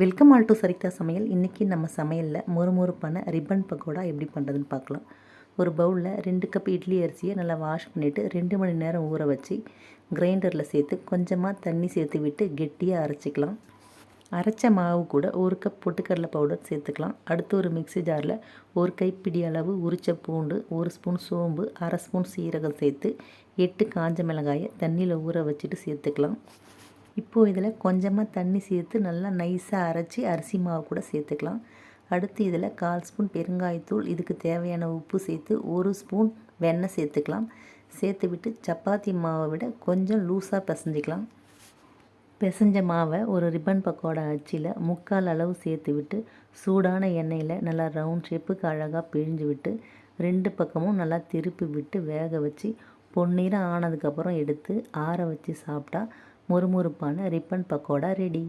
Welcome all to சரிதா சமையல். இன்றைக்கி நம்ம சமையலில் மொறுமொறுப்பான ரிப்பன் பக்கோடா எப்படி பண்ணுறதுன்னு பார்க்கலாம். ஒரு பவுலில் 2 கப் இட்லி அரிசியை நல்லா வாஷ் பண்ணிவிட்டு 2 மணி நேரம் ஊற வச்சு கிரைண்டரில் சேர்த்து கொஞ்சமாக தண்ணி சேர்த்து விட்டு கெட்டியாக அரைச்சிக்கலாம். அரைச்ச மாவு கூட 1 கப் பொட்டுக்கடலை பவுடர் சேர்த்துக்கலாம். அடுத்து ஒரு மிக்ஸி ஜாரில் 1 கைப்பிடி அளவு உரிச்ச பூண்டு, 1 ஸ்பூன் சோம்பு, 1/2 ஸ்பூன் சீரகம் சேர்த்து 8 காஞ்ச மிளகாயை தண்ணியில் ஊற வச்சுட்டு சேர்த்துக்கலாம். இப்போது இதில் கொஞ்சமாக தண்ணி சேர்த்து நல்லா நைஸாக அரைச்சி அரிசி மாவு கூட சேர்த்துக்கலாம். அடுத்து இதில் 1/4 ஸ்பூன் பெருங்காயத்தூள், இதுக்கு தேவையான உப்பு சேர்த்து 1 ஸ்பூன் வெண்ணெய் சேர்த்துக்கலாம். சேர்த்து விட்டு சப்பாத்தி மாவை விட கொஞ்சம் லூஸாக பிசைஞ்சிக்கலாம். பிசைஞ்ச மாவை ஒரு ரிப்பன் பக்கோடா அச்சில் 3/4 அளவு சேர்த்து விட்டு சூடான எண்ணெயில் நல்லா ரவுண்ட் ஷேப்புக்கு அழகாக பிழிஞ்சு விட்டு 2 பக்கமும் நல்லா திருப்பி விட்டு வேக வச்சு பொன்னிறம் ஆனதுக்கப்புறம் எடுத்து ஆற வச்சு சாப்பிட்டா மொறுமொறுப்பான ரிப்பன் பக்கோடா ரெடி.